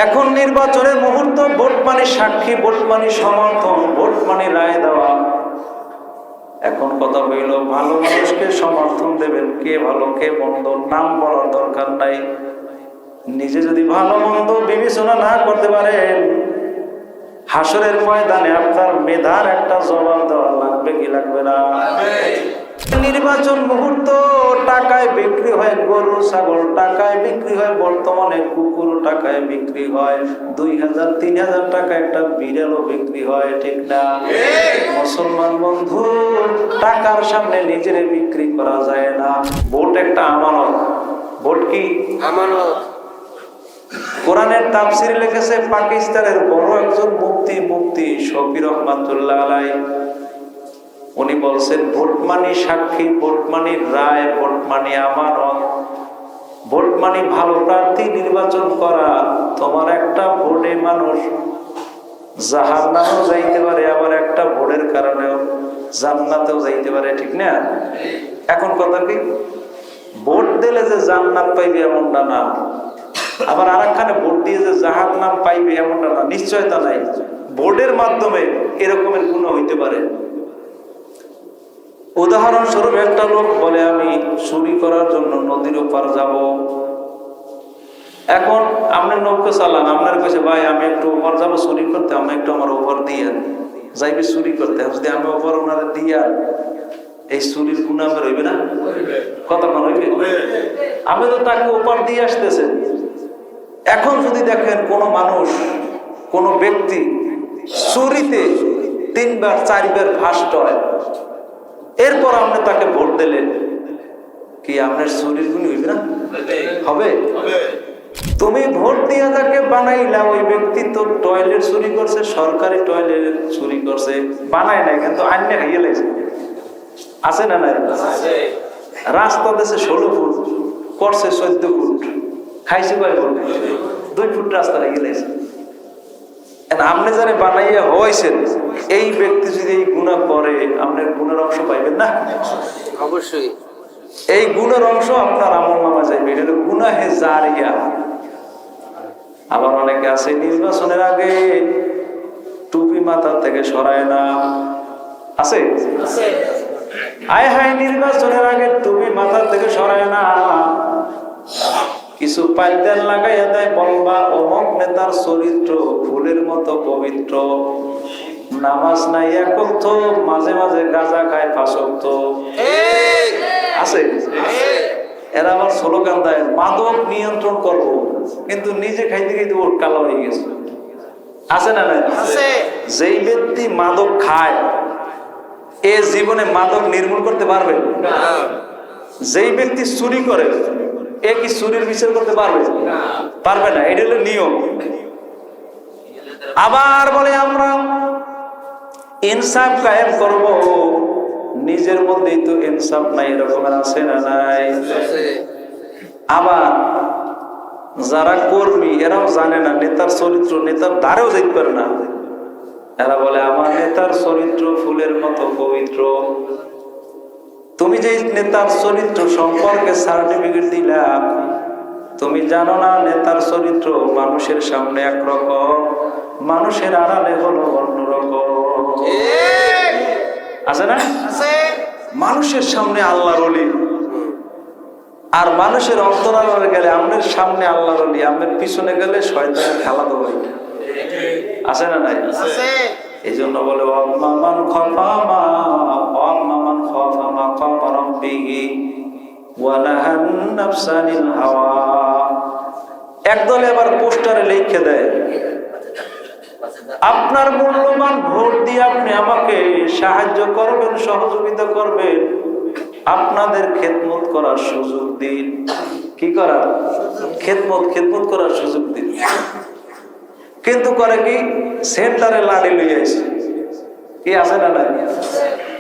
এখন নির্বাচনের মুহূর্ত, ভোট মানে সাক্ষী, ভোট মানে সমর্থন, ভোট মানে রায় দেওয়া। এখন কথা হইল, ভালো মানুষকে সমর্থন দেবেন, কে ভালো কে মন্দ নাম বলার দরকার নাই। নিজে যদি ভালো মন্দ বিবেচনা না করতে পারেন, হাসরের ময়দানে আপনার মেধার একটা জবাব দেওয়া লাগবে কি লাগবে না? নির্বাচন মুহূর্ত, টাকায় বিক্রি হয় গরু ছাগল, টাকায় বিক্রি হয় বর্তমানে কুকুর, টাকায় বিক্রি হয় 2000 3000 টাকা একটা বিড়ালও বিক্রি হয়, ঠিক না? মুসলমান বন্ধু, টাকার সামনে নিজের বিক্রি করা যায় না। ভোট একটা আমানত। ভোট কি আমানত? কোরআনের তাফসীরে লিখেছে পাকিস্তানের বড় একজন মুফতি শফি রহমাতুল্লাহ আলাইহি, উনি বলছেন ভোট মানে সাক্ষী, ভোট মানে রায়, ভোট মানে আমানত, ভোট মানে ভালো প্রার্থী নির্বাচন করা। তোমার একটা ভোটে মানুষ জাহান্নামেও যাইতে পারে, আবার একটা ভোটের কারণেও জান্নাতেও যাইতে পারে, ঠিক না? এখন কথা কি, ভোট দিলে যে জান্নাত পাইবে এমনটা না, আবার আরেকখানে ভোট দিয়ে যে জাহান্নাম পাইবে এমনটা না, নিশ্চয়তা নাই। ভোটের মাধ্যমে এরকমের গুনাহ হইতে পারে। উদাহরণস্বরূপ একটা লোক বলে আমি চুরি করার জন্য নদীর ওপার যাব। এখন আপনি নৌকা চালান, আপনার কাছে ভাই আমি একটু ওপার যাবো চুরি করতে, আমি একটু আমার ওপার দিয়ে যাইবে চুরি করতে। যদি আমি ওপার ওনারে দিয়া, এই চুরির গুনাহ আমার হইবে না? কতক্ষণ হইবে? আমি তো তাকে ওপার দিয়ে আসতেছেন। এখন যদি দেখেন কোন মানুষ, কোন ব্যক্তি চুরিতে 3 বার 4 বার ফার্স্ট হয়, এরপর আপনি তাকে ভোট দিলেন, কি আপনার চুরির গুণ হইবে না? হবে। তুমি ভোট দিয়ে তাকে বানাইলা, ওই ব্যক্তি তো টয়লেট চুরি করছে, সরকারি টয়লেট চুরি করছে, বানায় নাই কিন্তু আইনে খাইয়ে লাগছে, আছে না নাই? রাস্তা দেশে 16 ফুট করছে 14 ফুট, খাইছে কয় ফুট? 2 ফুট রাস্তা রেখে লাগছে। আপনি যারা বানাইয়া হয়েছেন, এই ব্যক্তি যদি এই গুনাহ করে, আপনার গুণের অংশ পাইবেন না? অবশ্যই এই গুণের অংশ আপনার আমলনামায় যাইবে, এটা গুনাহে জারিয়া। আবার অনেকে আছে নির্বাচনের আগে টুপি মাথা থেকে সরায় না, আছে? আয় হায়, নির্বাচনের আগে টুপি মাথা থেকে সরায় না, কিছু পাইতেন লাগাইয়া দেয়, বলবা অমুক নেতার চরিত্র ফুলের মতো পবিত্র, নামাজ নাই এক ওয়াক্ত, মাঝে মাঝে গাঁজা খায় 5 ওয়াক্ত, আছে? এরা আবার স্লোগান দেয় মাদক নিয়ন্ত্রণ করবো, কিন্তু নিজে খাইতে খাইতে ওর কালো হয়ে গেছে, আছে না নাই? যেই ব্যক্তি মাদক খায়, এ জীবনে মাদক নির্মূল করতে পারবে না। যেই ব্যক্তি চুরি করে, এ কি চুরির বিচার করতে পারবে? পারবে না। এটা হলো নিয়ম। আবার বলে আমরা ইনসাফ কায়েম করব, নিজের মধ্যেই তো ইনসাফ নাই, এরকমের আছে না নাই? আবার যারা কর্মী, এরাও জানে না নেতার চরিত্র, নেতার দ্বারেও যাইতে পারে না, এরা বলে আমার নেতার চরিত্র ফুলের মতো পবিত্র। তুমি যে নেতার চরিত্র সম্পর্কে সার্টিফিকেট দিলা, তুমি জানো না নেতার চরিত্র মানুষের সামনে একরকম, মানুষের আড়ালে হলো অন্যরকম, আছে না? মানুষের সামনে আল্লাহর ওলি, আর মানুষের অন্তরালে গেলে আমাদের সামনে আল্লাহর ওলি, আমাদের পিছনে গেলে শয়তানের খেলা দেবো, আছে না নাই? এই জন্য বলে একদলে আবার পোস্টারে লিখে দেয়, আপনার মূল্যবান ভোট দিয়ে আপনি আমাকে সাহায্য করবেন, সহযোগিতা করবেন, আপনাদের খেদমত করার সুযোগ দিন। কি করার? খেদমত করার সুযোগ দিন। কিন্তু করে কি, সেন্টারে লাড়ি লইয়া আসে, কি আছে না নাই?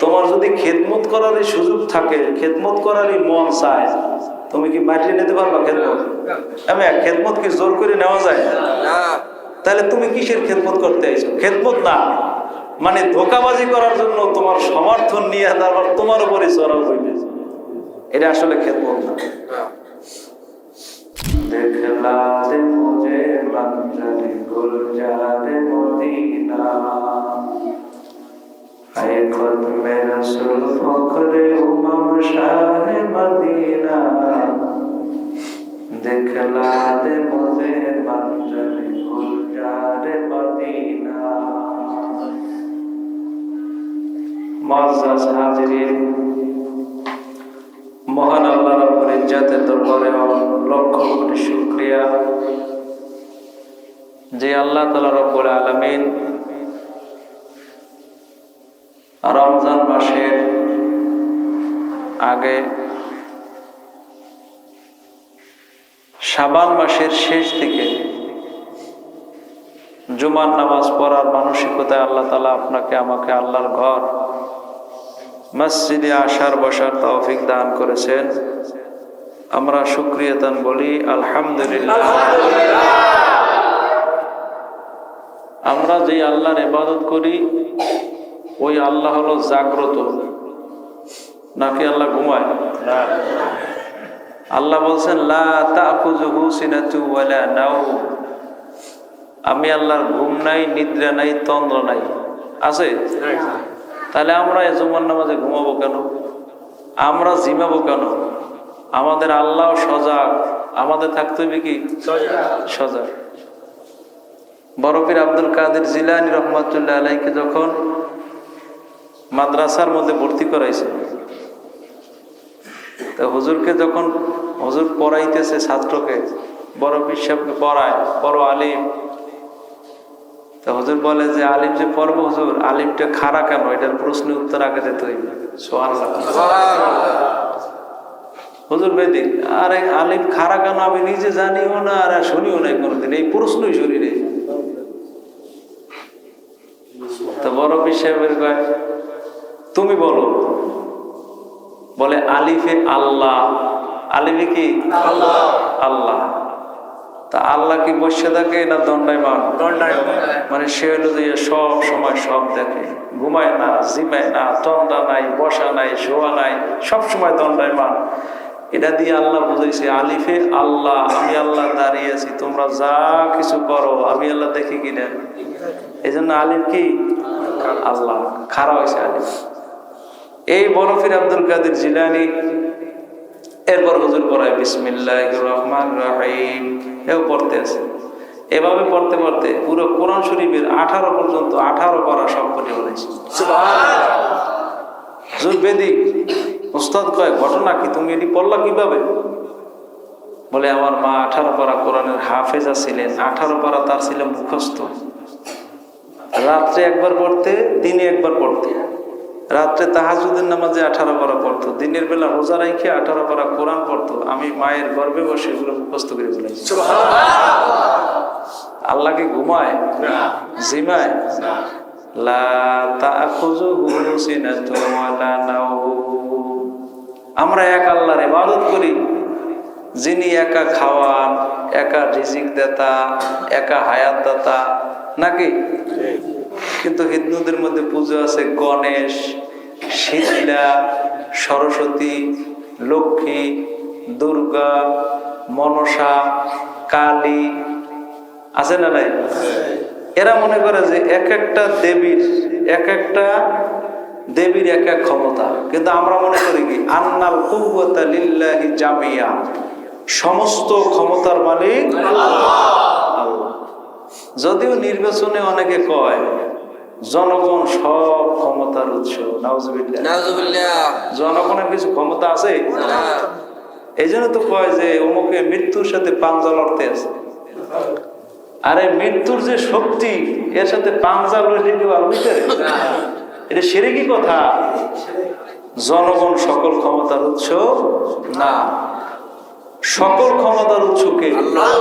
তোমার যদি খেদমত করার সুযোগ থাকে, খেদমত করারই মন চায়, তুমি কি মাটিয়ে নিতে পারবা খেদমত? আমি খেদমত কি জোর করে নেওয়া যায় না? তাহলে তুমি কিসের খেদমত করতে আইছো? খেদমত না মানে ধোঁকাবাজি করার জন্য তোমার সমর্থন নিয়ে তারপর তোমার উপরে চড়াও হইবে, এটা আসলে খেদমত না। দেখলা যে মুঝে मंजर गुलजार मदीना ऐ खत्म रसूल फखरे उमम शाह मदीना दिखला दे मुझे मंजर गुलजार मदीना। मुअज़्ज़ज़ हाज़िरीन, মহান আল্লাহ রাব্বুল ইজ্জতের দরবারে লক্ষ কোটি শুকরিয়া যে আল্লাহ তাআলা রব্বুল আলামিন রমজান মাসের আগে শাবান মাসের শেষ দিকে জুমার নামাজ পড়ার মানসিকতায় আল্লাহ তাআলা আপনাকে আমাকে আল্লাহর ঘর মসজিদে আসার বসার তৌফিক দান করেছেন। আমরা শুকরিয়াতান বলি আলহামদুলিল্লাহ। আমরা যে আল্লাহর ইবাদত করি ওই আল্লাহ হলো জাগ্রত, নাকি আল্লাহ ঘুমায়? আল্লাহ বলছেন লা তাখুযুহু সিনাতু ওয়ালা নাওম, আমি আল্লাহর ঘুম নাই, নিদ্রা নাই, তন্দ্রা নাই। আছে? তাহলে আমরা জুমার নামাজে ঘুমাবো কেন? আমরা জিমাবো কেন? আমাদের আল্লাহ সজাগ, আমাদের থাকতে হবে কি সজাগ। বড় পীর আব্দুল কাদের জিলানী রহমাতুল্লাহ আলাইহিকে যখন মাদ্রাসার মধ্যে ভর্তি করাইছে, তো হুজুরকে যখন হুজুর পড়াইতেছে ছাত্রকে, বড় পীর সাহেবকে পড়ায়, বড় আলিম, তো হুজুর বলে যে আলিফ যে পড়ব হুজুর, আলিফটা খাড়া কেন? এটার প্রশ্নের উত্তর আগে দিতে হইবে। সুবহানাল্লাহ। হুজুর বেদিক, আরে আলিফ খাড়া কেন আমি নিজে জানিও না আর শুনিও নাই কোনোদিন, এই প্রশ্নই শুনি নেই। তো বড় পীর সাহেবের কয় তুমি বলো। বলে আলিফে আল্লাহ, আলিফে কি আল্লাহ, আল্লাহ। তা আল্লাহ কি বসে থাকে না দণ্ডায়মান? মানে সে হলো যে সব সময় সব দেখে, ঘুমায় না, জিমায় না, তন্দ্রা নাই, বসা নাই, শোয়া নাই, সব সময় দণ্ডায়মান। এটা দিয়ে আল্লাহ বুঝাইছে আলিফে আল্লাহ, আমি আল্লাহ দাঁড়িয়ে আছি, তোমরা যা কিছু করো আমি আল্লাহ দেখি কিনা। এই জন্য আলিফ কি আল্লাহ, খাড়া হয়েছে আলিফ। এই বড় পীর আব্দুল কাদের জিলানী এরপর হুজুর পড়ায় বিসমিল্লাহির রহমানির রহিম, এও পড়তে আছে। এভাবে পড়তে পড়তে পুরো কোরআন শরীফের 18 পর্যন্ত 18 পারা সব পড়ে বলেছে। হুজুর বেদিক উস্তাদ কয় ঘটনা কি, তুমি এটি পড়লা কিভাবে? বলে আমার মা 18 পারা কোরআনের হাফেজা ছিলেন, 18 পারা তার ছিল মুখস্থ। রাত্রে একবার পড়তে, দিনে একবার পড়তে। রাত্রে তাহাজ্জুদের নামাজে 18 পারা পড়তো, দিনের বেলা রোজা রাখে 18 পারা কোরআন পড়তো। আমি মায়ের গর্ভে বসে এগুলো মুখস্থ করে বলেছি। আল্লাহ কি ঘুমায়? জিমায়? লা তাখুযুহু সিনাতুন ওয়ালা নাওম। আমরা এক আল্লাহর ইবাদত করি যিনি একা খাওয়ান, একা রিজিক দাতা, একা হায়াত দাতা, নাকি? কিন্তু হিন্দুদের মধ্যে পুজো আছে গণেশ, শীতলা, সরস্বতী, লক্ষ্মী, দুর্গা, মনসা, কালী, আছে না নাই? এরা মনে করে যে এক একটা দেবীর এক ক্ষমতা, কিন্তু আমরা মনে করি কি আন্নাল কুওয়াতা লিল্লাহি জামিয়া, সমস্ত ক্ষমতার মালিক আল্লাহ। যদিও নির্বাচনে অনেকে কয় জনগণ সব ক্ষমতার উৎস, নাউজুবিল্লাহ। জনগণের কিছু ক্ষমতা আছে? এই জন্য তো কয় যে অমুকে মৃত্যুর সাথে পাঞ্জা লড়তে আছে। আরে মৃত্যুর যে শক্তি, এর সাথে পাঞ্জা লড়লে কেউ আর বুঝতে? এটা শিরকি কথা। জনগণ সকল ক্ষমতার উৎস না, সকল ক্ষমতার উৎস কে? আল্লাহ।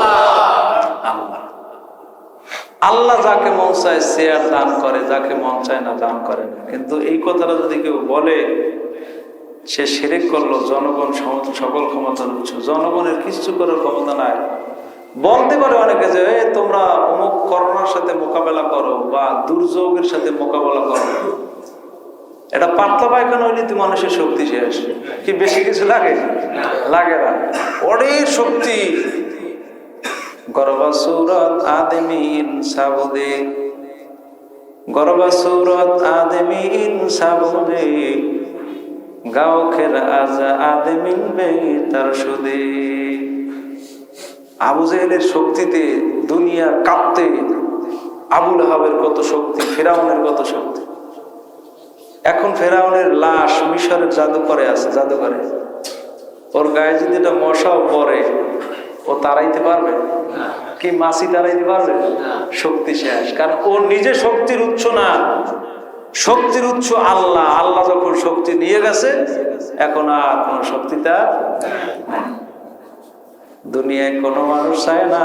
আল্লাহ যাকে মন চায় সে আর দান করে, যাকে মন চায় না দান করে না। কিন্তু এই কথাটা যদি কেউ বলে সে শিরক করলো। জনগণ সকল ক্ষমতার উৎস, জনগণের কিছু করার ক্ষমতা নাই। বলতে পারে অনেকে যে তোমরা অমুক করোনার সাথে মোকাবেলা করো বা দুর্যোগের সাথে মোকাবেলা করো, এটা পাতলা পায়খানা হইলে তো মানুষের শক্তি শেষ। কি বেশি কিছু লাগে? লাগে না। অনেক শক্তি গরবা সুরত আদমিন সাবুদে, গরবা সুরত আদমিন সাবুদে, গাও খের আজ আদমিন বে তার সুদে। আবু জেহেলের শক্তিতে দুনিয়া কাঁপতে, আবুল আহাবের কত শক্তি, ফেরাউনের কত শক্তি। এখন ফেরাউনের লাশ মিশরের জাদুঘরে আছে, জাদুঘরে। ওর গায়ে যদি এটা মশাও পড়ে, ও তাড়াইতে পারবে? কি মাছি তাড়াইতে পারবে? শক্তি শেষ। কারণ ও নিজে শক্তির উৎস না, শক্তির উৎস আল্লাহ। আল্লাহ যখন শক্তি নিয়ে গেছে, এখন আর কোন শক্তি তার নাই। দুনিয়ায় কোনো মানুষ চায় না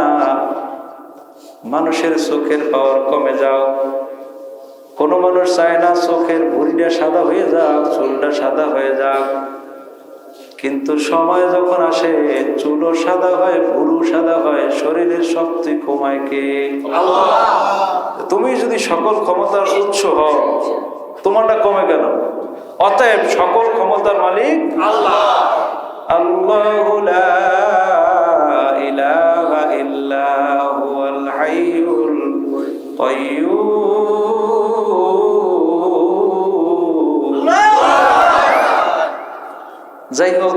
মানুষের চোখের পাওয়ার কমে যাও। কোনো মানুষ চায় না চোখের ভুঁড়িটা সাদা হয়ে যাক, চুলটা সাদা হয়ে যাক। কিন্তু সময় যখন আসে, চুলও সাদা হয়, ভুরু সাদা হয়, শরীরের শক্তি কমায় কে? আল্লাহ। তুমি যদি সকল ক্ষমতার উৎস হও, তোমারটা কমে কেন? অতএব সকল ক্ষমতার মালিক আল্লাহ। আল্লাহু লা ইলাহা ইল্লা হুয়াল হাইয়ুল কাইয়্যুম। যাই হোক,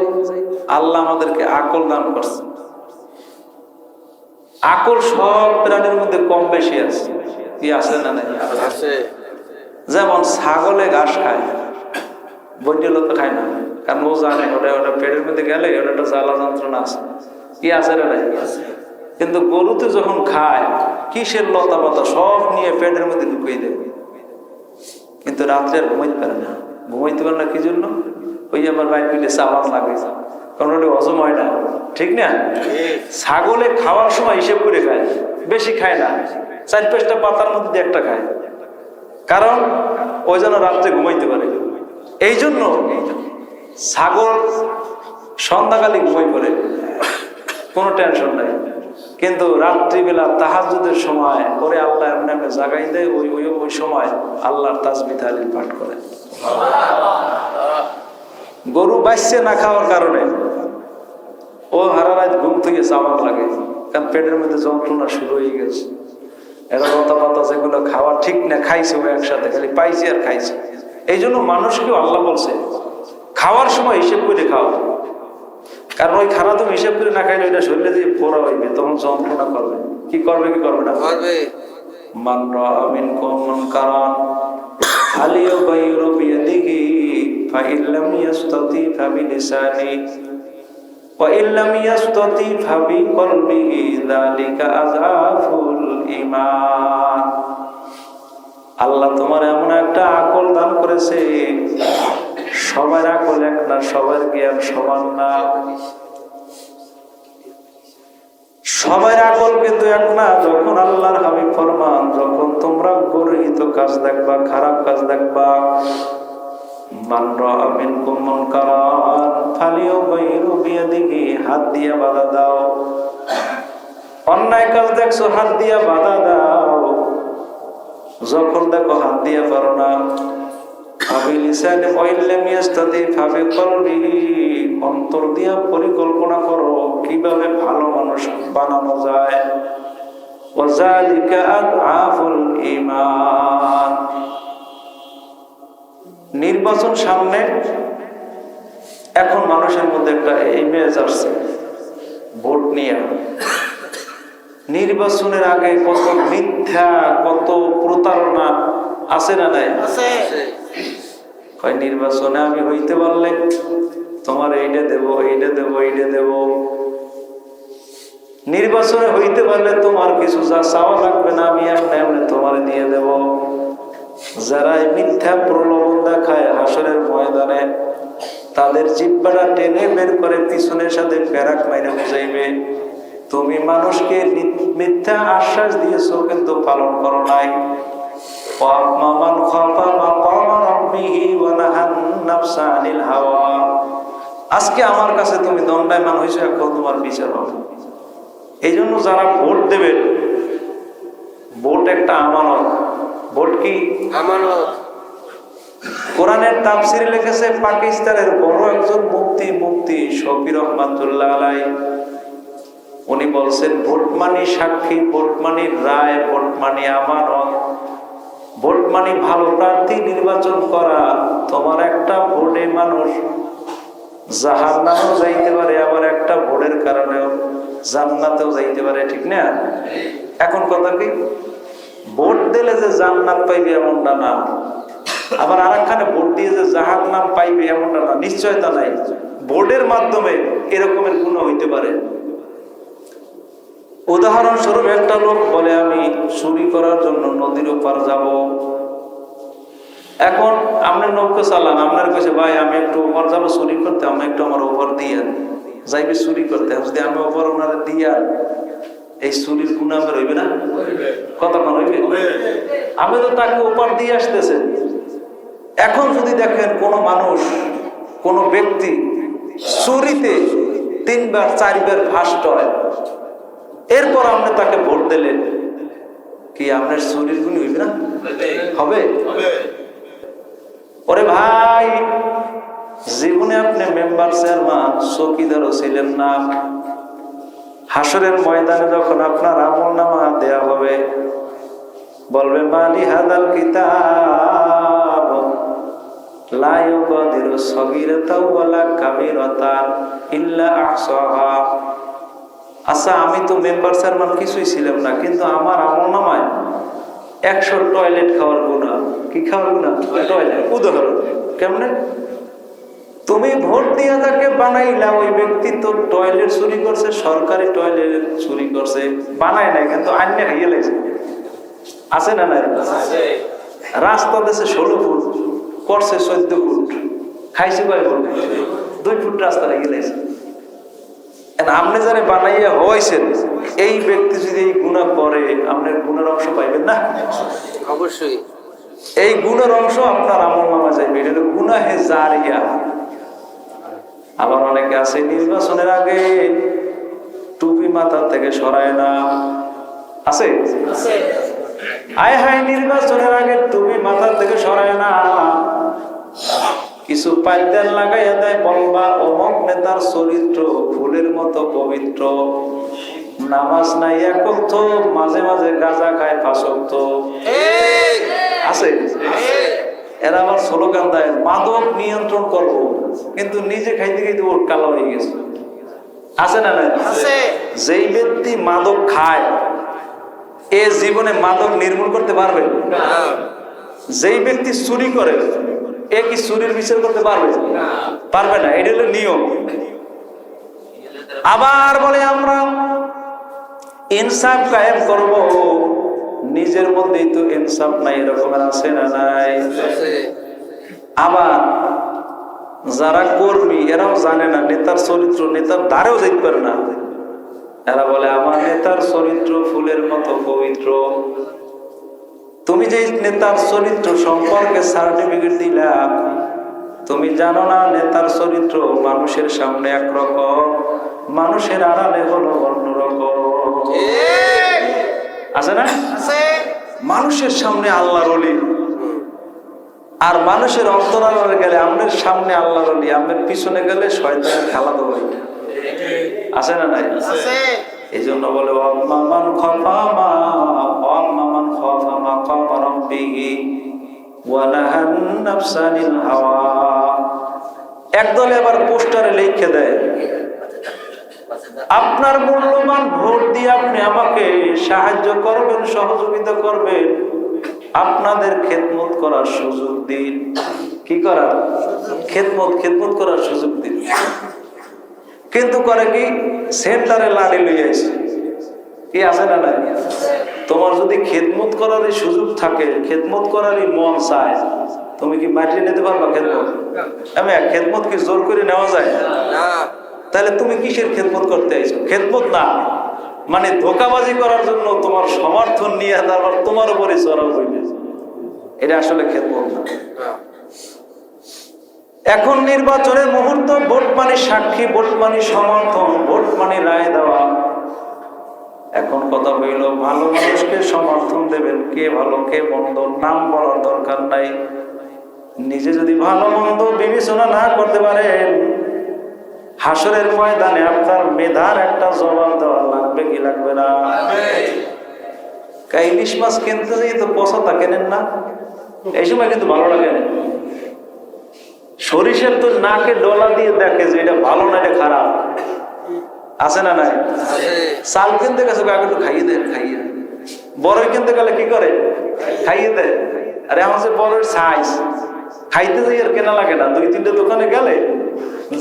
আল্লাহ আমাদেরকে আকল দান করছে। আকল সব প্রাণীর মধ্যে কম বেশি আছে। কি আছে না নাই? আছে। যেমন ছাগলে ঘাস খায়, বৈদ্যুল তো খায় না, কারণ ও জানে ওটা ওটা পেটের মধ্যে গেলে ওটা একটা জ্বালা যন্ত্রণা আছে। কি আছে না নাই? কিন্তু গরুতে যখন খায়, কিসের লতা পাতা সব নিয়ে পেটের মধ্যে ঢুকিয়ে দেবে, কিন্তু রাত্রে আর ঘুমাইতে পারে না। ঘুমাইতে পারে না কি জন্য? ওই আমার বাইর পিঠে চালান লাগে, কারণ ওটা হজম হয় না, ঠিক না? ছাগলে খাওয়ার সময় হিসেব করে খায়, বেশি খায় না, 4-5টা পাতার মধ্যে একটা খায়, কারণ ওই যেন রাত্রে ঘুমাইতে পারে। এই জন্য ছাগল সন্ধ্যাকালে ঘুমাই পড়ে, কোনো টেনশন নাই। কিন্তু রাত্রিবেলা তাহাজ্জুদের সময় করে আল্লাহ এমনি এমনি জাগাই দেয়, ওই সময় আল্লাহর তাসবিহ তাহলিল পাঠ করে। গরু বাঁচছে না খাওয়ার কারণে, ও হারা রাত ঘুম থেকে চাওয়ার লাগে, কারণ পেটের মধ্যে যন্ত্রণা শুরু হয়ে গেছে। এরা লতা পাতা যেগুলো খাওয়া ঠিক না, খাইছে ও একসাথে, খালি পাইছে আর খাইছে। এই জন্য মানুষকেও আল্লাহ বলছে খাওয়ার সময় হিসেব করে খাও, কারণ ওই খানা তুমি হিসেব করে না খাইলে ওইটা শরীরে দিয়ে পোড়া হইবে, তখন যন্ত্রণা করবে। কি করবে কি করবে না? মান রাআ মিনকুম মুনকারান ফালিয়ুগাইয়িরহু বিয়াদিহি ফাইন লাম ইয়াসতাতি ফাবিলিসানি ওয়া ইন লাম ইয়াসতাতি ফাবিকলবিহি যালিকা আযআফুল ঈমান। আল্লাহ তোমার এমন একটা আকল দান করেছে, সবার আকল এক না, সবার জ্ঞান সমান না, সবার আকল কিন্তু এক না। যখন আল্লাহর হাবিব ফরমান, যখন তোমরা গর্হিত কাজ দেখবা, খারাপ কাজ দেখবা, মান রাআ মিনকুম মুনকারান ফালিয়ুগাইয়িরহু বিয়াদিহি, হাত দিয়ে বাধা দাও। অন্যায় কাজ দেখছো, হাত দিয়ে বাধা দাও। যখন দেখো হাত দিয়ে পারো না, অন্তর দিয়া পরিকল্পনা করো কিভাবে ভালো মানুষ বানানো যায়। নির্বাচন সামনে, এখন মানুষের মধ্যে একটা ইমেজ আসছে ভোট নিয়ে। নির্বাচনের আগে কত মিথ্যা, কত প্রতারণা আছে না নাই? নির্বাচনে আমি হইতে পারলে তোমার এইটা দেব, এইটা দেব, এইটা দেব। নির্বাচনে হইতে পারলে তোমার কিছু যা চাওয়া লাগবে না, আমি এমনি এমনি তোমার দিয়ে দেব। যারা মিথ্যা প্রলোভন দেখায় হাসরের ময়দানে, তাদের জিহ্বাটা টেনে বের করে পিছনের সাথে প্যারাক মাইরে বুঝাইবে, তুমি মানুষকে মিথ্যা আশ্বাস দিয়েছো কিন্তু পালন করো নাই। আজকে আমার কাছে তুমি দণ্ডায়মান হয়েছে, এখন তোমার বিচার হবে। এই জন্য যারা ভোট দেবেন, ভোট একটা আমানত। ভোট কি আমানত? কোরআনের তাফসিরে লিখেছে পাকিস্তানের বড় একজন মুফতি শফি রহমাতুল্লাহ আলাইহি, উনি বলছেন ভোট মানি সাক্ষী, ভোট মানি রায়, ভোট মানি আমানত, ভোট মানি ভালো প্রার্থী নির্বাচন করা। তোমার একটা ভোটে মানুষ জাহান্নামেও যাইতে পারে, আবার একটা ভোটের কারণেও জান্নাতেও যাইতে পারে, ঠিক না? এখন কথা কি, ভোট দিলে যে জান্নাত পাইবে এমনটা না, আবার আরেকখানে ভোট দিয়ে যে জাহান্নাম পাইবে এমনটা না, নিশ্চয়তা নাই। ভোটের মাধ্যমে এরকমের গুনাহ হইতে পারে। উদাহরণস্বরূপ একটা লোক বলে আমি চুরি করার জন্য নদীর ওপার যাব। এখন আপনি নৌকা চালান, আপনার কাছে ভাই আমি একটু ওপার যাবো চুরি করতে, আমি একটু আমার ওপার দিয়ে যাইবে চুরি করতে। যদি আমি ওপার ওনারে দিয়া, এই চুরির গুনাহ আমার হইবে না? কতক্ষণ হইবে? আমি তো তাকে ওপার দিয়ে আসতেছে। এখন যদি দেখেন কোন মানুষ, কোন ব্যক্তি চুরিতে 3বার 4বার ফার্স্ট হয়, এরপর আপনি তাকে ভোট দিলেন, কি আপনার চুরির গুণ হইবে না? হবে। ওরে ভাই, জীবনে আপনি মেম্বার, চেয়ারম্যান, চৌকিদারও ছিলেন না। হাসরের ময়দানে যখন আপনার আমলনামা দেয়া হবে, বলবে মালি হাদাল কিতাব লা ইউগাদিরু সগীরাতাও ওয়ালা কাবীরাতান ইল্লা আহসাহা। আচ্ছা, আমি তো মেম্বার চেয়ারম্যান কিছুই ছিলাম না, কিন্তু আমার আমলনামায় 100 টয়লেট খাওয়ার গুনাহ। কি খাওয়ার গুনাহ? টয়লেট। উদাহরণ কেমনে? তুমি ভোট দিয়ে যাকে বানাইলা, ওই ব্যক্তি তো টয়লেট চুরি করছে, সরকারি টয়লেট চুরি করছে, বানায় নাই কিন্তু আইনে খাইয়ে লাগছে। আছে না নাই? রাস্তা দেশে 16 ফুট, করছে 14 ফুট, খাইছে কয় ফুট? 2 ফুট রাস্তা রেখে লাগছে। আপনি যারা বানাইয়া হয়েছেন, এই ব্যক্তি যদি এই গুনাহ করে, আপনার গুনার অংশ পাইবেন না? অবশ্যই এই গুনার অংশ আপনার আমলনামা যাইবে। এটা গুনাহে জারিয়া। আবার অনেকে আছে নির্বাচনের আগে টুপি মাথা থেকে সরায় না। আছে? আয় হায়, নির্বাচনের আগে টুপি মাথা থেকে সরায় না, কিছু পাইতেন লাগাইয়া দেয়, বলবা অমুক নেতার চরিত্র ফুলের মতো পবিত্র, নামাজ নাই এক ওয়াক্ত, মাঝে মাঝে গাঁজা খায় 5 ওয়াক্ত। আছে? এরা আবার স্লোগান দেয় মাদক নিয়ন্ত্রণ করবো, কিন্তু নিজে খাইতে খাইতে ওর কালো হয়ে গেছে। আছে না নাই? যেই ব্যক্তি মাদক খায়, এ জীবনে মাদক নির্মূল করতে পারবে না। যেই ব্যক্তি চুরি করে, এ কি চুরির বিচার করতে পারবে? পারবে না। এটা হলো নিয়ম। আবার বলে আমরা ইনসাফ কায়েম করব, নিজের মধ্যেই তো ইনসাফ নাই, এরকমের আছে না নাই? আবার যারা কর্মী, এরাও জানে না নেতার চরিত্র, নেতার দ্বারেও দেখতে পারে না। এরা বলে আমার নেতার চরিত্র ফুলের মতো পবিত্র। তুমি যে নেতার চরিত্র সম্পর্কে সার্টিফিকেট দিলা, তুমি জানো না নেতার চরিত্র মানুষের সামনে একরকম, মানুষের আড়ালে হলো অন্যরকম। আছে না? মানুষের সামনে আল্লাহর ওলি, আর মানুষের অন্তরালে গেলে আমাদের সামনে আল্লাহর ওলি, আমাদের পিছনে গেলে শয়তানের খেলাধো ভাই। আছে না নাই? এই জন্য বলে ওয়াম্মান খাফামা ওয়াম্মান খাফামা কামা রাব্বিহি ওয়া নাহান নাফসানিল হাওয়া। একদলে আবার পোস্টারে লিখে দেয়, আপনার মূল্যবান ভোট দিয়ে আপনি আমাকে সাহায্য করবেন, সহযোগিতা করবেন, আপনাদের খেদমত করার সুযোগ দিন। কি করার? খেদমত করার সুযোগ দিন। কিন্তু করে কি? সেন্টারে লাড়ি লইয়া আইছে। কি আছে না নাই? তোমার যদি খেদমত করার সুযোগ থাকে, খেদমত করারই মন চায়, তুমি কি মাটিয়ে নিতে পারবা খেদমত? আমি খেদমত কি জোর করে নেওয়া যায় না? তাহলে তুমি কিসের খেদমত করতে আইছো? খেদমত না মানে ধোঁকাবাজি করার জন্য তোমার সমর্থন নিয়ে তারপর তোমার উপরে চড়াও হইবে, এটা আসলে খেদমত না। এখন নির্বাচনের মুহূর্ত, ভোট মানে সাক্ষী, ভোট মানে সমর্থন, ভোট মানে রায় দেওয়া। এখন কথা হইল ভালো মানুষকে সমর্থন দেবেন, কে ভালো কে মন্দ নাম বলার দরকার নাই। নিজে যদি ভালো মন্দ বিবেচনা না করতে পারেন, হাসরের ময়দানে আপনার মেধার একটা জবাব দেওয়া লাগবে। লাগবে কি লাগবে না? ইলিশ মাছ কিনতে যাই তো পচাটা কেনেন না, এই সময় কিন্তু ভালো লাগে না। সরিষার তো নাকে ডলা দিয়ে দেখে যে এটা ভালো না এটা খারাপ, আছে না নাই? চাল কিনতে গেছে আগে তো খাইয়ে দেয়, খাইয়ে। বড়ই কিনতে গেলে কি করে? খাইয়ে দেয়। আরে আমার যে বড়ের সাইজ খাইতে যাই আর কেনা লাগে না, 2-3টে দোকানে গেলে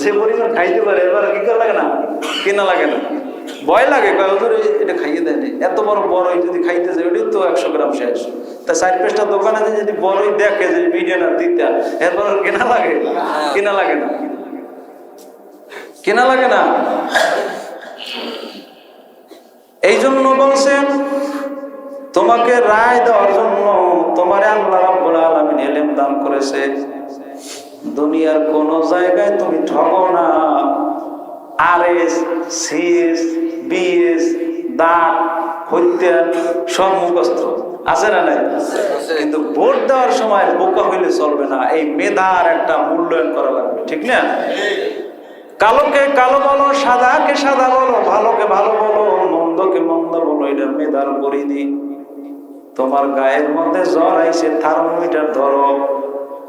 যে পরিমাণ খাইতে পারে এবার কি করা লাগে না, কেনা লাগে না। ভয় লাগে এটা খাইয়ে দেয়নি, এত বড় বড়ই যদি খাইতে যায় ওটাই তো 100 গ্রাম শেষ। তা 4-5টা দোকানে যদি বড়ই দেখে যে বিডিয়ান আর তিনটা, এরপর কেনা লাগে? কেনা লাগে না, কেনা লাগে না। এই জন্য বলছেন তোমাকে রায় দেওয়ার জন্য তোমার আল্লাহ রাব্বুল আলামিন ইলম দান করেছে। দুনিয়ার কোন জায়গায় তুমি ঠগো না। আরএস, সিএস, বিএস, দাঁত, হত্যা সব মুখস্থ, আছে না নাই? কিন্তু ভোট দেওয়ার সময় বোকা হইলে চলবে না, এই মেধার একটা মূল্যায়ন করা লাগবে, ঠিক না? কালোকে কালো বলো, সাদাকে সাদা বলো, ভালোকে ভালো বলো, মন্দকে মন্দ বলো, এটা মেধার পরিধি। তোমার গায়ের মধ্যে জ্বর আইছে, থার্মোমিটার ধরো,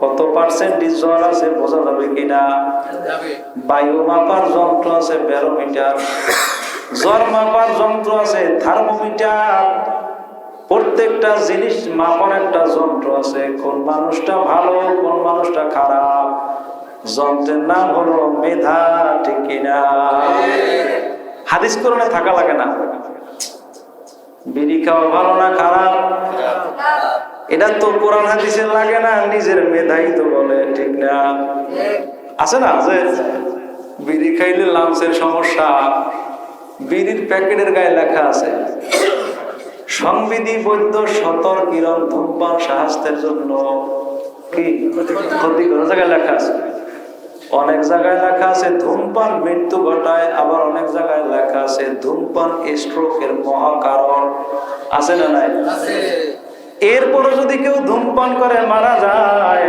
কত পার্সেন্টেজ জ্বর আছে বোঝা যাবে কিনা। বায়ু মাপার যন্ত্র আছে ব্যারোমিটার, জ্বর মাপার যন্ত্র আছে থার্মোমিটার, প্রত্যেকটা জিনিস মাপার একটা যন্ত্র আছে। কোন মানুষটা ভালো, কোন মানুষটা খারাপ, যন্ত্রের নাম হলো মেধা, ঠিক কিনা? হাদিস কোরআনে থাকা লাগে না। বিড়ি খাওয়া ভালো না খারাপ, এটা তো কোরআন হাদিসে লাগে না, নিজের মেধাই তো বলে, ঠিক না? আছে না যে বিড়ি খাইলে লাংসের সমস্যা, বিড়ির প্যাকেটের গায়ে লেখা আছে সংবিধি বৈধ সতর কিরণ ধূমপান স্বাস্থ্যের জন্য কি ক্ষতিকর, জায়গায় লেখা আছে। অনেক জায়গায় লেখা আছে ধূমপান মৃত্যু ঘটায়, আবার অনেক জায়গায় লেখা আছে ধূমপান স্ট্রোকের মহা কারণ, আছে না নাই? এরপরে যদি কেউ ধূমপান করে মারা যায়,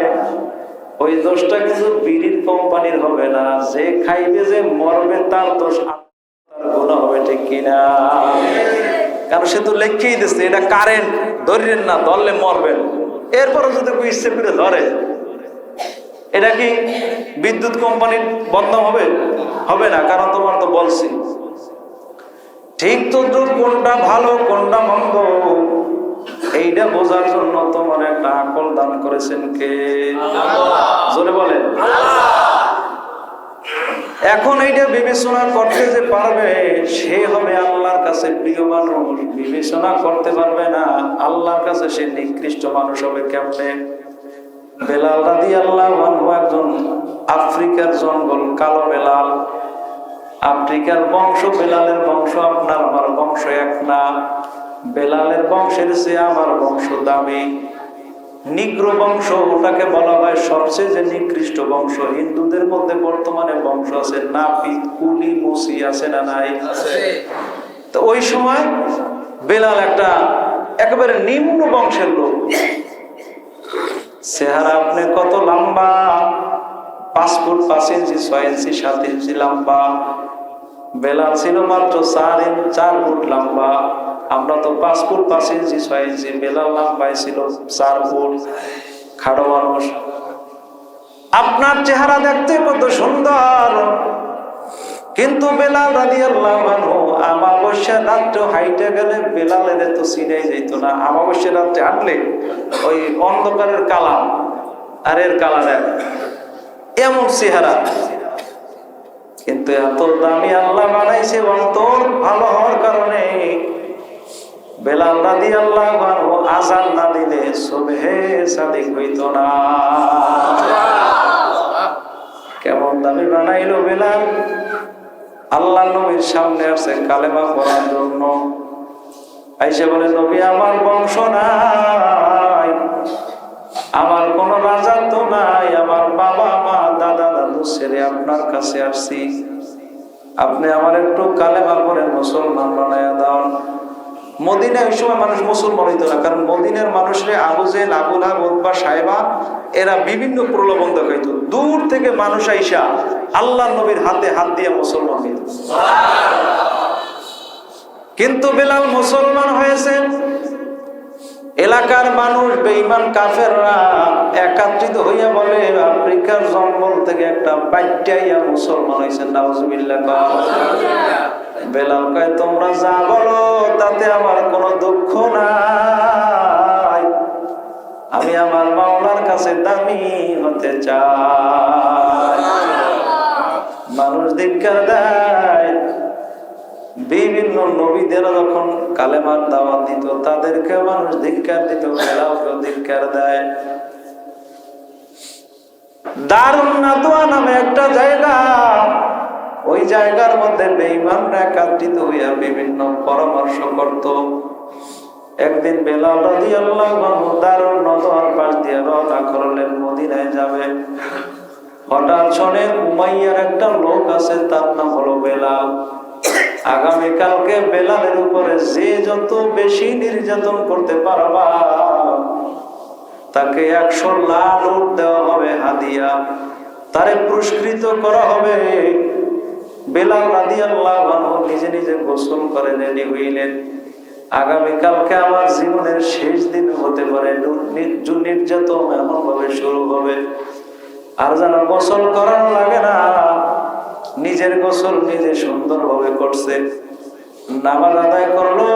ওই দোষটা কিন্তু বিড়ির কোম্পানির হবে না, যে খাইবে যে মরবে তার দোষ, তার গুনাহ হবে, ঠিক কিনা? কারণ সে তো লেখকেই দিচ্ছে এটা কারেন্ট, ধরেন না, ধরলে মরবেন। এরপরে যদি কেউ ইচ্ছে করে ধরে, এটা কি বিদ্যুৎ কোম্পানির বদনাম হবে? হবে না, কারণ তোমার তো বলছি। ঠিক তো কোনটা ভালো কোনটা মন্দ এইটা বোঝার জন্য তোমার একটা আকল দান করেছেন কে? জোরে বলেন। এখন এইটা বিবেচনা করতে যে পারবে সে হবে আল্লাহর কাছে প্রিয় মানুষ, বিবেচনা করতে পারবে না আল্লাহর কাছে সে নিকৃষ্ট মানুষ হবে কেমনে? বেলাল রাদিয়াল্লাহু আনহু একজন আফ্রিকার জঙ্গল, কালো বেলাল, আফ্রিকার বংশ, বেলালের বংশ আপনার আমার বংশ এক না, বেলালের বংশের চেয়ে আমার বংশ দামি। নিগ্র বংশ, ওটাকে বলা হয় সবচেয়ে যে নিকৃষ্ট বংশ। হিন্দুদের মধ্যে বর্তমানে বংশ আছে নাপিত, কুলি, মুসি, আছে না নাই? তো ওই সময় বেলাল একটা একেবারে নিম্ন বংশের লোক। চেহারা আপনি কত লম্বা, 5 ফুট 5 ইঞ্চি 6 ইঞ্চি 7 ইঞ্চি লম্বা। বেলাল ছিল মাত্র 4 ফুট লম্বা। আমরা তো 5 ফুট 5 ইঞ্চি 6 ইঞ্চি, বেলাল লম্বাই ছিল 4 ফুট, খাড়ো মানুষ। আপনার চেহারা দেখতে কত সুন্দর, কিন্তু বেলাল রাদিয়াল্লাহু আনহু অমাবস্যার রাত্রে হাইটে গেলে বেলালের তো চিনাই যেত না। অমাবস্যার রাত্রে হাঁটলে ওই অন্ধকারের কালার আর এর কালার এমন চেহারা, কিন্তু এত দামি আল্লাহ বানাইছে অন্তর ভালো হওয়ার কারণে বেলাল রাদিয়াল্লাহু আনহু আযান না দিলে সুবহে সাদিক হইতো না। কেমন দামি বানাইলো বেলাল। আল্লাহ নবীর সামনে আসছে কালেমা পড়ার জন্য, আইসা বলে নবী আমার বংশ নাই, আমার কোন রাজত্ব নাই, আমার বাবা মা দাদা দাদু ছেড়ে আপনার কাছে আসছি, আপনি আমার একটু কালেমা পড়ে মুসলমান বানায়া দাও। মদিনায় ওই সময় মানুষ মুসলমান হইতো না, কারণ মদিনার মানুষরে আবু জেহেল, আবু লাহাব, উতবা, সাইবা এরা বিভিন্ন প্রলোভন দেখাইতো। দূর থেকে মানুষ আইসা আল্লাহ নবীর হাতে হাত দিয়ে মুসলমান হইত। কিন্তু বেলাল মুসলমান হয়েছেন। এলাকার মানুষ বেঈমান কাফেররা একত্রিত হইয়া বলে আফ্রিকার জঙ্গল থেকে একটা বাচ্চাইয়া মুসলমান হয়েছেন, নাউজুবিল্লাহ। বেলাল কয় তোমরা যা বলো তাতে আমার কোনো দুঃখ নাই, আমি আমার মাওলার কাছে দামি হতে চাই। মানুষ ধিক্কার দেয়, বিভিন্ন নবীদেরা যখন কালেমার দাওয়াত দিত তাদেরকে মানুষ ধিক্কার দিত, বেলালকেও ধিক্কার দেয়। দারুন নাদওয়া নামে একটা জায়গা, ওই জায়গার মধ্যে বেঈমানরা একত্রিত হইয়া বিভিন্ন পরামর্শ করত। একদিন বেলাল রাদিয়াল্লাহু আনহু দারুন নাদওয়ার পাশ দিয়ে রওনা করলেন, মদিনায় যাবে। হঠাৎ শুনে উমাইয়ার একটা লোক আছে, তার নাম হলো বেলাল। আগামীকালকে বেলালের উপরে যে যত বেশি নির্যাতন করতে পারবা তাকে 100 লাখ উট দেওয়া হবে হাদিয়া, তারে পুরস্কৃত করা হবে। বেলাল রাদিয়াল্লাহু আনহু নিজে নিজে গোসল করে রেডি হইলেন। আগামীকালকে আমার জীবনের শেষ দিন হতে পারে, নির্যাতন এমন ভাবে শুরু হবে। আর যেন গোসল করানো লাগে না, নিজের গোসল নিজে সুন্দরভাবে করছে, নামাজ আদায় করলো।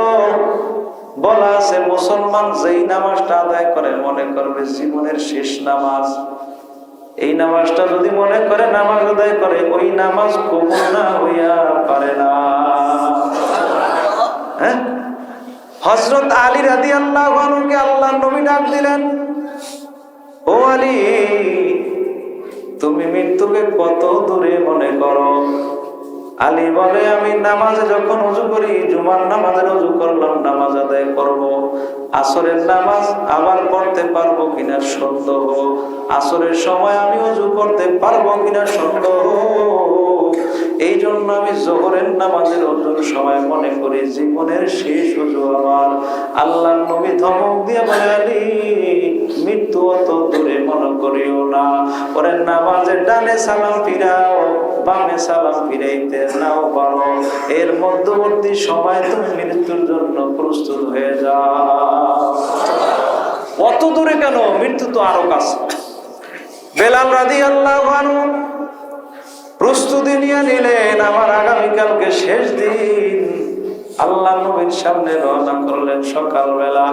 বলা আছে মুসলমান যেই নামাজটা আদায় করে মনে করবে জীবনের শেষ নামাজ, এই নামাজটা যদি মনে করে নামাজ আদায় করে, ওই নামাজ কবুল না হইয়া পারে না। হ্যাঁ, হযরত আলী রাদিয়াল্লাহু আনহুকে আল্লাহর নবী ডাক দিলেন, ও আলী তুমি মৃত্যুকে কত দূরে মনে করো? আলী বলে আমি নামাজে যখন ওযু করি, জুমার নামাজের ওযু করলাম, নামাজ আদায় করব, আসরের নামাজ আবার পড়তে পারবো কিনা সন্দেহ, আসরের সময় আমি ওযু করতে পারবো কিনা সন্দেহ। এই জন্য আমি যোহরের নামাজের ওযুর সময় মনে করি জীবনের শেষ ওযু আমার। আল্লাহর নবী ধমক দিয়ে বলে আলী মৃত্যু অত দূরে মনে করিও না, পরে নামাজের ডানে সালাম ফিরাও, বামে সালাম ফিরাইতে নাও পারো, এর মধ্যবর্তী সময় তুমি মৃত্যুর জন্য প্রস্তুত হয়ে যাও। অত দূরে কেন? মৃত্যু তো আরো কাছে। বেলাল রাদিয়াল্লাহু আনহু প্রস্তুতি নিয়ে নিলেন, আমার আগামীকালকে শেষ দিন। আল্লাহ নবীর সামনে রওনা করলেন সকালবেলা।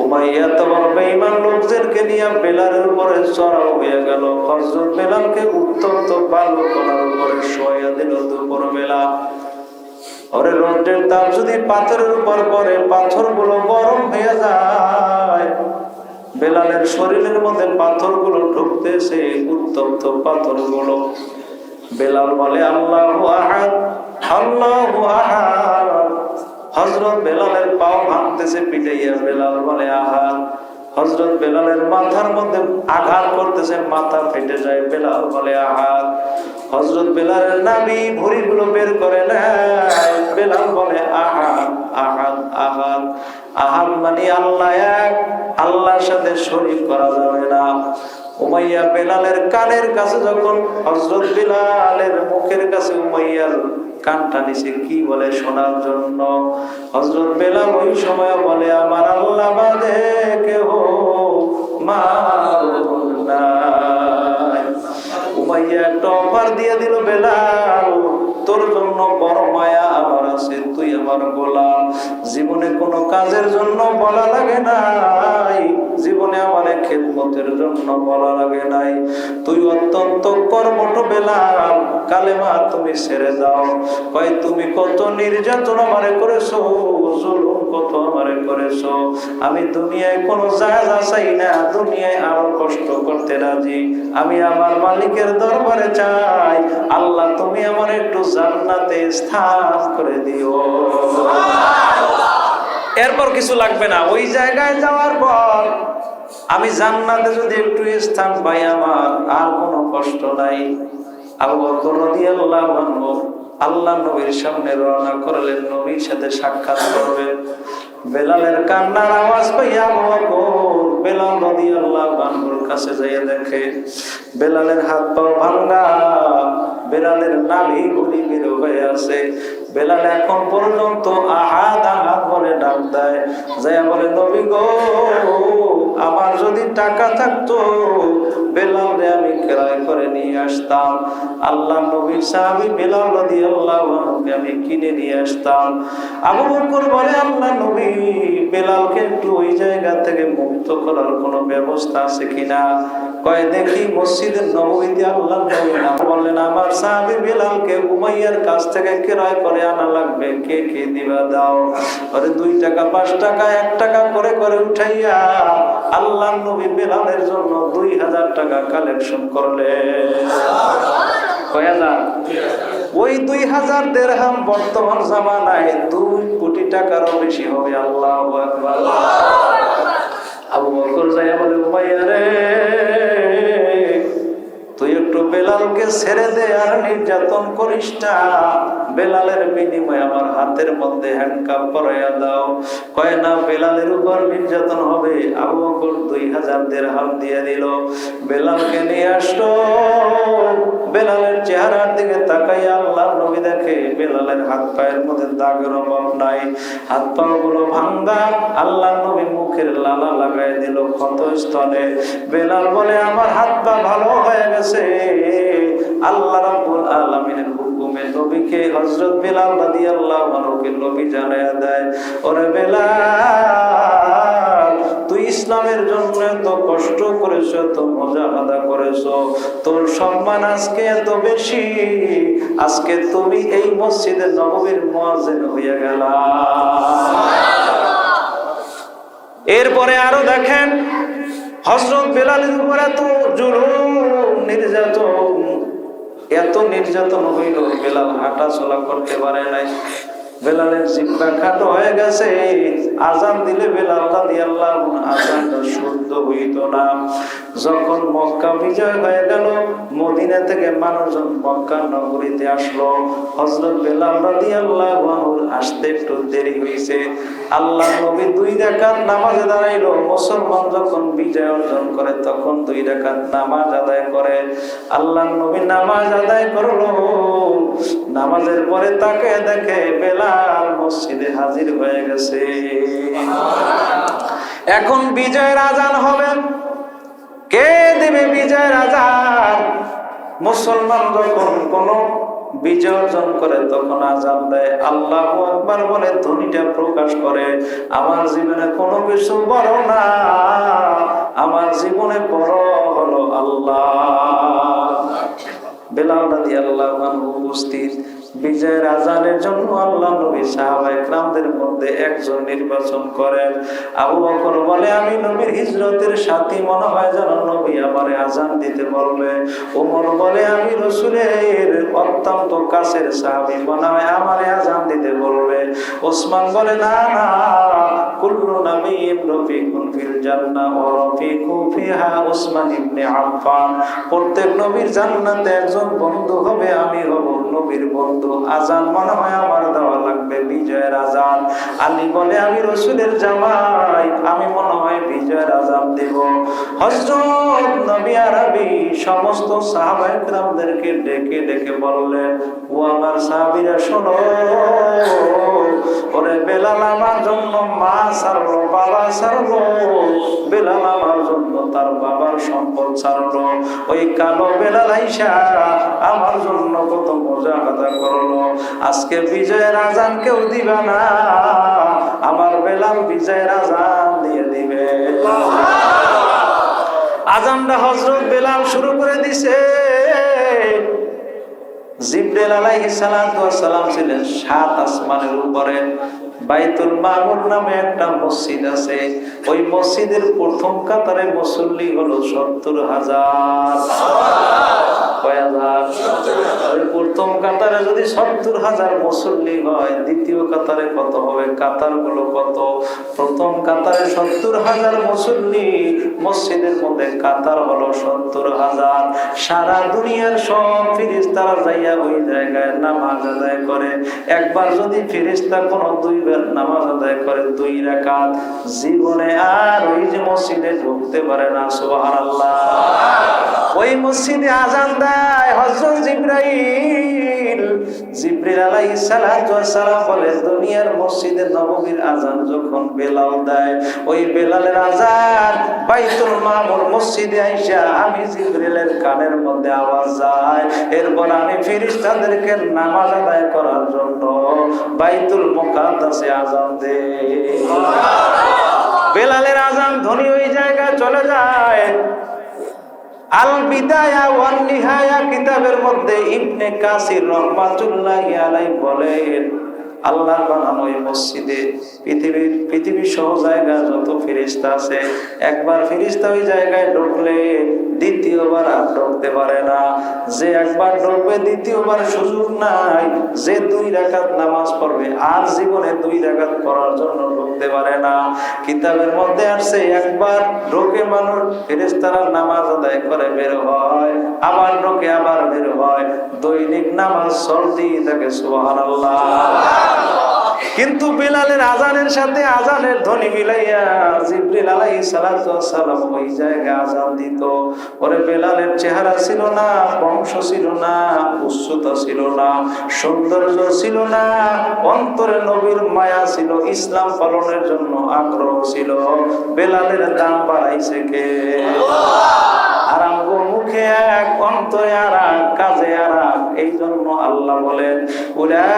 উমাইয়া তোমার বেঈমান লোকদেরকে নিয়ে বেলালের উপরে চড়াও হয়ে গেল। হযরত বেলালকে উত্তপ্ত বালুকণার উপরে শোয়া দিল দুপুর বেলা। ওরে রোদের তাপ যদি পাথরের উপর পড়ে, পাথরগুলো গরম হয়ে যায়। বেলালের শরীরের মধ্যে পাথরগুলো ঢুকতেছে, উত্তপ্ত পাথরগুলো। বেলাল বলে আল্লাহু আহাদ, আল্লাহু আহাদ। হযরত বেলালের পাও ভাঙতেছে পিটাইয়া, বেলাল বলে আহাদ। হযরত বেলালের মাথার মধ্যে আঘাত করতেছে, মাথা ফেটে যায়, বেলাল বলে আহাদ। হযরত বেলালের নাভি ভুঁড়িগুলো বের করে নেয়, বেলাল বলে আহাদ আহাদ আহাদ। আহাদ মানে আল্লাহ এক, আল্লাহর সাথে শরীক করা যাবে না। উমাইয়া বেলালের কানের কাছে যখন হযরত বেলালের মুখের কাছে উমাইয়ার কানটা নিচে কি বলে শোনার জন্য, হযরত বেলাল ওই সময় বলে আমার আল্লাহ বাদে কেহ মাবুদ নাই। উমাইয়া একটা অফার দিয়ে দিল, বেলাল তোর জন্য বড় মায়া আমার আছে, তুই আমার গোলাম, জীবনে কোনো কাজের জন্য বলা লাগে নাই, জীবনে আমার খেদমতের জন্য বলা লাগে নাই, তুই অত্যন্ত কর্মঠ বেলাল, কালেমা তুমি ছেড়ে দাও। কয় তুমি কত নির্যাতন আমারে করেছো, জুলুম কত আমারে করেছো, আমি দুনিয়ায় কোনো জায়গা চাই না, দুনিয়ায় আরো কষ্ট করতে রাজি, আমি আমার মালিকের দরবারে চাই, আল্লাহ তুমি আমার একটু জান্নাতে স্থান করে দিও। এরপর কিছু লাগবে না, ওই জায়গায় যাওয়ার পর আমি জান্নাতে যদি একটু স্থান পাই আমার আর কোনো কষ্ট নাই। আবু বকর রাদিয়াল্লাহু আনহু আল্লাহ নবীর সামনে রওনা করলেন, নবীর সাথে সাক্ষাৎ করবেন। বেলালের কান্নার আওয়াজ পাইয়া আবু বকর বেলাল রাদিয়াল্লাহু আনহুর কাছে যাইয়া দেখে বেলালের হাত পা ভাঙা, বেলালের নাভি গুলি বের হয়ে আছে, বেলাল এখন পর্যন্ত আহাদ আহাদ বলে ডাক দেয়, যায় বলে নবী গো, আমার যদি টাকা থাকতো বেলালরে আমি ক্রয় করে নিয়ে আসতাম, আল্লাহ নবীর সাহাবী বেলাল রাদিয়াল্লাহু আনহুকে আমি কিনে নিয়ে আসতাম। আবু বকর বলে আল্লাহ নবী, বেলালকে একটু ওই জায়গা থেকে মুক্ত করার কোনো ব্যবস্থা আছে কিনা? কয় দেখি মসজিদের নববীতে আল্লাহ নবী বললেন আমার সাহাবী বেলালকে উমাইয়ার কাছ থেকে ক্রয় করে আনা লাগবে, কে কে দিবা দাও। আরে 2 টাকা 5 টাকা 1 টাকা করে করে উঠাইয়া আল্লাহ নবী বেলালের জন্য 2000 টাকা কালেকশন করলেন। কয় হাজার? ওই 2000 দিরহাম বর্তমান জামানায় 2 কোটি টাকারও বেশি হবে। আল্লাহু আকবার। আবু বকর যাইয়া বলে উমাইয়া রে, তুই একটু বেলালকে ছেড়ে দে আর নির্যাতন করিস না, বেলালের বিনিময়ে আমার হাতের মধ্যে হ্যান্ডকাপ পরাইয়া দাও। কয় না, বেলালের উপর নির্যাতন হবে। আবু বকর 2000 দিরহাম দিয়ে দিল, বেলালকে নিয়ে আসলো। বেলালের চেহারার দিকে তাকাইয়া আল্লাহর নবী দেখে বেলালের হাত পায়ের মধ্যে দাগের অভাব নাই, হাত পা গুলো ভাঙ্গা। আল্লাহর নবী মুখের লালা লাগাই দিল ক্ষত স্থলে। বেলাল বলে আমার হাত পা ভালো হয়ে গেছে, আল্লাহ রাব্বুল আলামিনের হুকুমে নবীকে হযরত বেলাল রাদিয়াল্লাহু আনহুকে নবী জানায়া দেয়, ওরে বেলাল, তুই ইসলামের জন্য এত কষ্ট করেছো, এত মুজাহাদা করেছো, তোর সম্মান আজকে এত বেশি, আজকে তুমি এই মসজিদে নববীর মুয়াজ্জিন হয়ে গেলা। এরপরে আরো দেখেন হযরত বেলালের উপর এত জুলুম নির্যাতন, এত নির্যাতন হইল, বেলাল হাঁটা চলা করতে পারে নাই। বেলালের জিহ্বা খাটো হয়ে গেছে, আজান দিলে বেলাল রাদিয়াল্লাহু আনহু আজানটা শুদ্ধ হইতো না। যখন মক্কা বিজয় হয়ে গেল, মদিনা থেকে মানুষজন মক্কা নগরীতে আসলো, হযরত বেলাল রাদিয়াল্লাহু আনহু আসতে একটু দেরি হয়েছে। আল্লাহ নবী 2 রাকাত নামাজে দাঁড়াইলো। মুসলমান যখন বিজয় অর্জন করে তখন 2 রাকাত নামাজ আদায় করে। আল্লাহ নবী নামাজ আদায় করলো, নামাজের পরে তাকে দেখে বেলাল মসজিদে হাজির হয়ে গেছে। এখন বিজয়ের আজান হবে, কে দেবে বিজয়ের আজান? মুসলমান যখন কোন বিজয় অর্জন করে তখন আজান দেয়, আল্লাহু আকবার বলে ধ্বনিটা প্রকাশ করে, আমার জীবনে কোনো কিছু বড় না, আমার জীবনে বড় হলো আল্লাহ। বেলাল রাদিয়াল্লাহু আনহু উপস্থিত। বিজয়ের আজানের জন্য আল্লাহ নবী সাহাবায়ে কেরামদের মধ্যে একজন নির্বাচন করেন। আবু বকর বলে আমি নবীর হিজরতের সাথী, মনে হয় যেন নবী আমারে আজান দিতে বলবে। ওমর বলে আমি রাসূলের অত্যন্ত কাছের সাহাবী, মনে হয় আমারে আজান দিতে বলবে। ওসমান বলে না না, কুল্লু নাবিয়্যিন রাফিকুন ফিল জান্নাহ ওয়া রাফিকু ফিহা উসমান ইবনে আফফান, প্রত্যেক নবীর জান্নাতে একজন বন্ধু হবে, আমি হব নবীর বন্ধু। আজান মনে হয় আমার দেওয়া লাগবে, বিজয়ের আজান। আলী বলে আমি রাসূলের জামাই, আমি মনে হয় বিজয়ের আজান দেব। হযরত নবী আরবী সমস্ত সাহাবায়ে কেরামদেরকে ডেকে ডেকে বললেন, ও আমার সাহাবীরা শোনো, ওরে বেলাল আমার জন্য মা ছাড়লো, বাবা ছাড়লো, বেলাল আমার জন্য তার বাবার সম্পদ ছাড়লো, ওই কালো বেলাল আইসা আমার জন্য কত মুজাহাদা করলো, আজকে বিজয়ের আজান কেউ দিবা না, আমার বেলাল বিজয়ের আজান দিয়ে দিবে। আজানটা হযরত বেলাল শুরু করে দিছে। জিবরাইল আলাইহিস সালাতু ওয়াস সালাম ছিলেন 7 আসমানের উপরে। বাইতুল মামুর নামে একটা মসজিদ আছে, ওই মসজিদের প্রথম কাতারে মুসল্লি হলো 70,000। কয় হাজার? ওই প্রথম কাতারে যদি 70,000 মুসল্লি হয়, দ্বিতীয় কাতারে কত হবে? কাতার গুলো কত? প্রথম কাতারে 70,000 মুসল্লি, মসজিদের মধ্যে কাতার হলো 70,000। সারা দুনিয়ার সব ফেরেশতারা যাইয়া ওই জায়গায় নামাজ আদায় করে। একবার যদি ফেরেশতা কোনো 2 বার নামাজ আদায় করে 2 রাকাত, জীবনে আর ওই যে মসজিদে ঢুকতে পারে না। সুবহানাল্লাহ। ওই মসজিদে আজান দেয় হযরত জিবরাইল। জিবরিল আলাইহিস সালাতু ওয়াস সালাম বলে দুনিয়ার মসজিদে নববীর আযান যখন বেলাল দেয়, ওই বেলালের আযান বাইতুল মামুর মসজিদে আইসা আমি জিবরিলের কানের মধ্যে আওয়াজ যায়। এরপর আমি ফেরেশতাদেরকে নামাজ আদায় করার জন্য বাইতুল মুকাদ্দাসে আযান দেই। বেলালের আযান ধ্বনি ওই জায়গায় চলে যায়। আল বিদায়া ওয়ান নিহায়া কিতাবের মধ্যে ইবনে কাসির রাহমাতুল্লাহি আলাইহি বলেন, আল্লাহর বানানো এই মসজিদে পৃথিবীর সহ জায়গা যত ফেরেশতা আছে, একবার ফেরেশতা ওই জায়গায় ঢুকলে দ্বিতীয়বার আর ঢুকতে পারে না। যে একবার ঢুকবে দ্বিতীয়বার সুযোগ নাই। যে 2 রাকাত নামাজ পড়বে আর জীবনে 2 রাকাত পড়ার জন্য ঢুকতে পারে না। কিতাবের মধ্যে আসছে একবার ঢোকে মানুষ, ফেরেশতারা নামাজ আদায় করে বের হয়, আবার ঢোকে আবার বের হয়, দৈনিক নামাজ চলতেই থাকে। সুবহানাল্লাহ। কিন্তু বেলালের আযানের সাথে আযানের ধ্বনি মিলাইয়া জিবরিল আলাইহিস সালাতু ওয়াস সালাম ওই জায়গায় আযান দিত। ওরে বেলালের চেহারা ছিল না, বংশ ছিল না, উচ্চতা ছিল না, সৌন্দর্য ছিল না, অন্তরে নবীর মায়া ছিল, ইসলাম পালনের জন্য আগ্রহ ছিল। বেলালের দাম বাড়াইছে কে? আর আমগো মুখে এক, অন্তরে আর এক, কাজে আর এক। এই জন্য আল্লাহ বলেন উলাইকা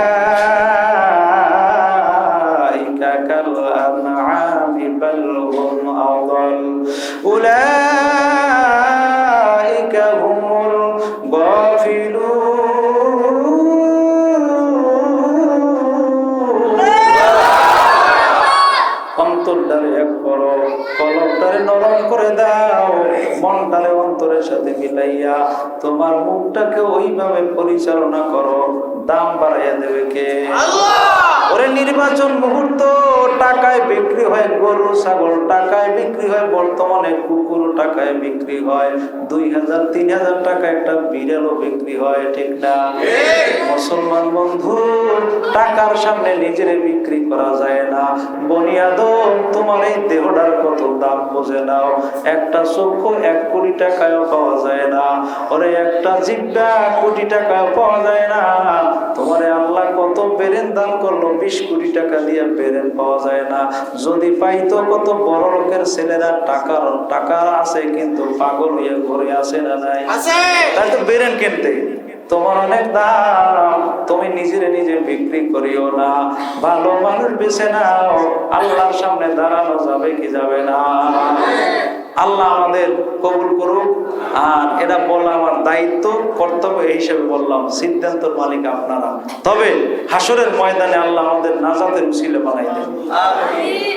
কাল আনআমি বাল হুম আযাল উলাইকা হুমুল গাফিলুন। অন্তরটারে এক করো, কলবটারে নরম করে দাও, মনটারে অন্তরের সাথে মিলাইয়া তোমার মুখটাকে ওইভাবে পরিচালনা করো। দাম বাড়াইয়া দেবে কে? আল্লাহ। ওরে নির্বাচন মুহূর্ত, টাকায় বিক্রি হয় গরু ছাগল, টাকায় বিক্রি হয় বর্তমানে কুকুর, টাকায় বিক্রি হয় 2000-3000 টাকা একটা বিড়ালও বিক্রি হয়, ঠিক না? মুসলমান বন্ধু, টাকার সামনে নিজেরে বিক্রি করা যায় না। বনিয়াদম, তোমার এই দেহটার কত দাম বুঝে নাও। একটা চক্ষু 1 কোটি টাকায়ও পাওয়া যায় না। ওরে একটা জিহ্বা কোটি টাকায় পাওয়া যায় না। তোমারে আল্লাহ কত বেরেন দান করলো, 20 কোটি টাকা দিয়ে বেরেন পাওয়া যায় না। যদি পাইতো, কত বড় লোকের ছেলেরা টাকা আছে কিন্তু পাগল হয়ে ঘরে আসে না নাই? তাই তো বেরেন কিনতে তোমার অনেক দাম। তুমি নিজেরে নিজে বিক্রি করিও না, ভালো মানুষ বেছে নাও। আল্লাহর সামনে দাঁড়ানো যাবে কি যাবে না? আল্লাহ আমাদের কবুল করুক। আর এটা বলা আমার দায়িত্ব, কর্তব্য, এই হিসেবে বললাম। সিদ্ধান্তের মালিক আপনারা। তবে হাসরের ময়দানে আল্লাহ আমাদের নাজাতের উসিলা বানাই দেন।